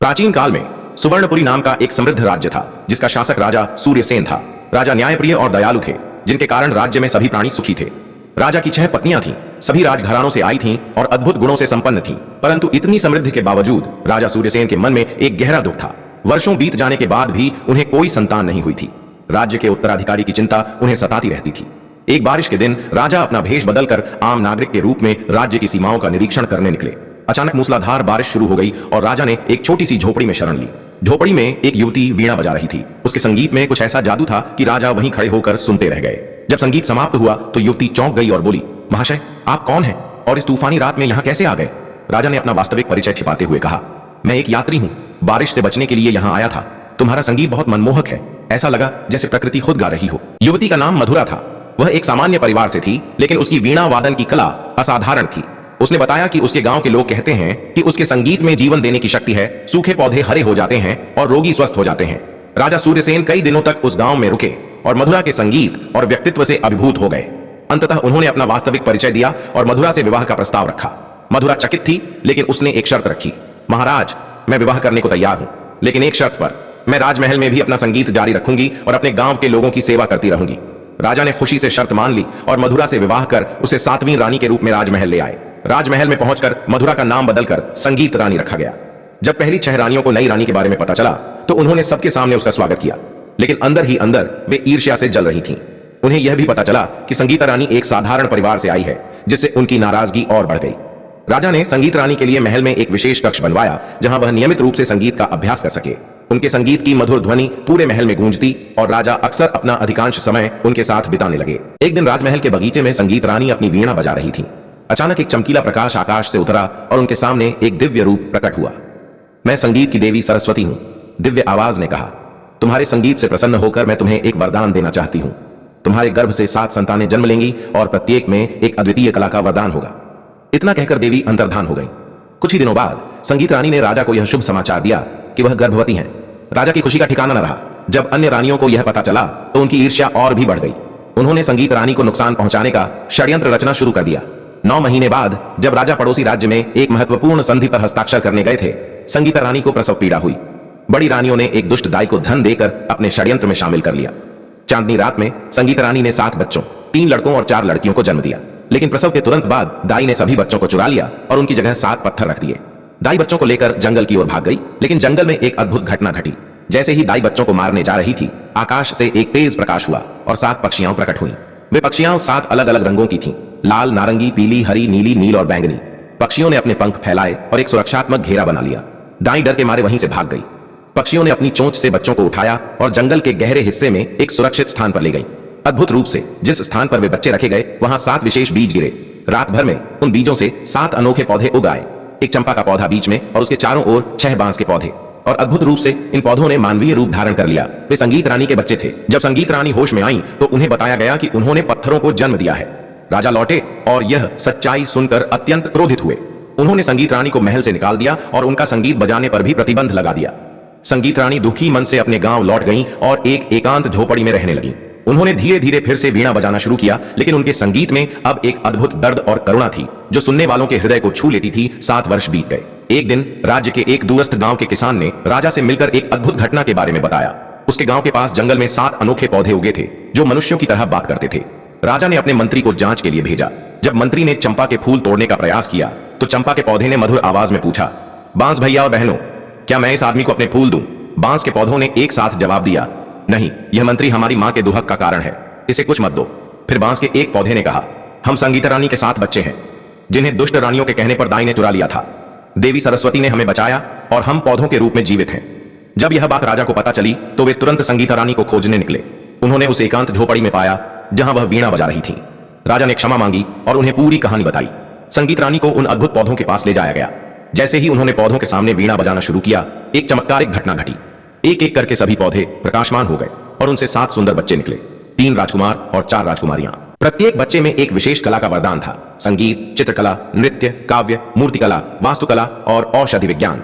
प्राचीन काल में सुवर्णपुरी नाम का एक समृद्ध राज्य था, जिसका शासक राजा सूर्यसेन था। राजा न्यायप्रिय और दयालु थे, जिनके कारण राज्य में सभी प्राणी सुखी थे। राजा की 6 पत्नियां थीं, सभी राजघरानों से आई थीं और अद्भुत गुणों से संपन्न थीं। परंतु इतनी समृद्धि के बावजूद राजा सूर्यसेन के मन में एक गहरा दुख था। वर्षों बीत जाने के बाद भी उन्हें कोई संतान नहीं हुई थी। राज्य के उत्तराधिकारी की चिंता उन्हें सताती रहती थी। एक बारिश के दिन राजा अपना भेष बदलकर आम नागरिक के रूप में राज्य की सीमाओं का निरीक्षण करने निकले। अचानक मूसलाधार बारिश शुरू हो गई और राजा ने एक छोटी सी झोपड़ी में शरण ली। झोपड़ी में एक युवती वीणा बजा रही थी। उसके संगीत में कुछ ऐसा जादू था कि राजा वहीं खड़े होकर सुनते रह गए। जब संगीत समाप्त हुआ तो युवती चौंक गई और बोली, महाशय, आप कौन हैं और इस तूफानी रात में यहाँ कैसे आ गए? राजा ने अपना वास्तविक परिचय छिपाते हुए कहा, मैं एक यात्री हूँ, बारिश से बचने के लिए यहाँ आया था। तुम्हारा संगीत बहुत मनमोहक है, ऐसा लगा जैसे प्रकृति खुद गा रही हो। युवती का नाम मधुरा था। वह एक सामान्य परिवार से थी, लेकिन उसकी वीणा वादन की कला असाधारण थी। उसने बताया कि उसके गांव के लोग कहते हैं कि उसके संगीत में जीवन देने की शक्ति है। सूखे पौधे हरे हो जाते हैं और रोगी स्वस्थ हो जाते हैं। राजा सूर्यसेन कई दिनों तक उस गांव में रुके और मधुरा के संगीत और व्यक्तित्व से अभिभूत हो गए। अंततः उन्होंने अपना वास्तविक परिचय दिया और मधुरा से विवाह का प्रस्ताव रखा। मधुरा चकित थी, लेकिन उसने एक शर्त रखी, महाराज, मैं विवाह करने को तैयार हूं, लेकिन एक शर्त पर। मैं राजमहल में भी अपना संगीत जारी रखूंगी और अपने गांव के लोगों की सेवा करती रहूंगी। राजा ने खुशी से शर्त मान ली और मधुरा से विवाह कर उसे 7वीं रानी के रूप में राजमहल ले आए। राजमहल में पहुंचकर मधुरा का नाम बदलकर संगीत रानी रखा गया। जब पहली 6 रानियों को नई रानी के बारे में पता चला तो उन्होंने सबके सामने उसका स्वागत किया, लेकिन अंदर ही अंदर वे ईर्ष्या से जल रही थीं। उन्हें यह भी पता चला कि संगीता रानी एक साधारण परिवार से आई है, जिससे उनकी नाराजगी और बढ़ गई। राजा ने संगीत रानी के लिए महल में एक विशेष कक्ष बनवाया, जहां वह नियमित रूप से संगीत का अभ्यास कर सके। उनके संगीत की मधुर ध्वनि पूरे महल में गूंजती और राजा अक्सर अपना अधिकांश समय उनके साथ बिताने लगे। एक दिन राजमहल के बगीचे में संगीत रानी अपनी वीणा बजा रही थी। अचानक एक चमकीला प्रकाश आकाश से उतरा और उनके सामने एक दिव्य रूप प्रकट हुआ। मैं संगीत की देवी सरस्वती हूं, दिव्य आवाज ने कहा। तुम्हारे संगीत से प्रसन्न होकर मैं तुम्हें एक वरदान देना चाहती हूं। तुम्हारे गर्भ से 7 संतानें जन्म लेंगी और प्रत्येक में एक अद्वितीय कला का वरदान होगा। इतना कहकर देवी अंतर्धान हो गई। कुछ ही दिनों बाद संगीत रानी ने राजा को यह शुभ समाचार दिया कि वह गर्भवती हैं। राजा की खुशी का ठिकाना न रहा। जब अन्य रानियों को यह पता चला तो उनकी ईर्ष्या और भी बढ़ गई। उन्होंने संगीत रानी को नुकसान पहुंचाने का षड्यंत्र रचना शुरू कर दिया। 9 महीने बाद जब राजा पड़ोसी राज्य में एक महत्वपूर्ण संधि पर हस्ताक्षर करने गए थे, संगीता रानी को प्रसव पीड़ा हुई। बड़ी रानियों ने एक दुष्ट दाई को धन देकर अपने षड्यंत्र में शामिल कर लिया। चांदनी रात में संगीता रानी ने 7 बच्चों, 3 लड़कों और 4 लड़कियों को जन्म दिया, लेकिन प्रसव के तुरंत बाद दाई ने सभी बच्चों को चुरा लिया और उनकी जगह 7 पत्थर रख दिए। दाई बच्चों को लेकर जंगल की ओर भाग गई, लेकिन जंगल में एक अद्भुत घटना घटी। जैसे ही दाई बच्चों को मारने जा रही थी, आकाश से एक तेज प्रकाश हुआ और 7 पक्षियां प्रकट हुईं। वे पक्षियां 7 अलग अलग रंगों की थीं, लाल, नारंगी, पीली, हरी, नीली, नील और बैंगनी। पक्षियों ने अपने पंख फैलाए और एक सुरक्षात्मक घेरा बना लिया। दाई डर के मारे वहीं से भाग गई। पक्षियों ने अपनी चोंच से बच्चों को उठाया और जंगल के गहरे हिस्से में एक सुरक्षित स्थान पर ले गई। अद्भुत रूप से जिस स्थान पर वे बच्चे रखे गए, वहां 7 विशेष बीज गिरे। रात भर में उन बीजों से 7 अनोखे पौधे उग आए। एक चंपा का पौधा बीच में और उसके चारों ओर 6 बांस के पौधे। और अद्भुत रूप से इन पौधों ने मानवीय रूप धारण कर लिया। वे संगीत रानी के बच्चे थे। जब संगीत रानी होश में आई तो उन्हें बताया गया कि उन्होंने पत्थरों को जन्म दिया है। राजा लौटे और यह सच्चाई सुनकर अत्यंत क्रोधित हुए। उन्होंने संगीत रानी को महल से निकाल दिया और उनका संगीत बजाने पर भी प्रतिबंध लगा दिया। संगीत रानी दुखी मन से अपने गांव लौट गईं और एक एकांत झोपड़ी में रहने लगीं। उन्होंने धीरे धीरे फिर से वीणा बजाना शुरू किया, लेकिन उनके संगीत में अब एक अद्भुत दर्द और करुणा थी, जो सुनने वालों के हृदय को छू लेती थी। 7 वर्ष बीत गए। एक दिन राज्य के एक दूरस्थ गांव के किसान ने राजा से मिलकर एक अद्भुत घटना के बारे में बताया। उसके गांव के पास जंगल में 7 अनोखे पौधे उगे थे, जो मनुष्यों की तरह बात करते थे। राजा ने अपने मंत्री को जांच के लिए भेजा। जब मंत्री ने चंपा के फूल तोड़ने का प्रयास किया तो चंपा के पौधे ने मधुर आवाज में पूछा, बांस भैया और बहनों, क्या मैं इस आदमी को अपने फूल दूं? बांस के पौधों ने एक साथ जवाब दिया, नहीं, यह मंत्री हमारी मां के दुहक का कारण है, इसे कुछ मत दो। फिर बांस के एक पौधे ने कहा, हम संगीता रानी के 7 बच्चे हैं, जिन्हें दुष्ट रानियों के कहने पर दाई ने चुरा लिया था। देवी सरस्वती ने हमें बचाया और हम पौधों के रूप में जीवित हैं। जब यह बात राजा को पता चली तो वे तुरंत संगीता रानी को खोजने निकले। उन्होंने उसे एकांत झोपड़ी में पाया, जहां वह वीणा बजा रही थी। राजा ने क्षमा मांगी और उन्हें पूरी कहानी बताई। संगीत रानी को उन अद्भुत पौधों के पास ले जाया गया। जैसे ही उन्होंने पौधों के सामने वीणा बजाना शुरू किया, एक चमत्कारिक घटना घटी। एक एक करके सभी पौधे प्रकाशमान हो गए और उनसे 7 सुंदर बच्चे निकले, 3 राजकुमार और 4 राजकुमारियां। प्रत्येक बच्चे में एक विशेष कला का वरदान था: संगीत, चित्रकला, नृत्य, काव्य, मूर्तिकला, वास्तुकला और औषधि विज्ञान।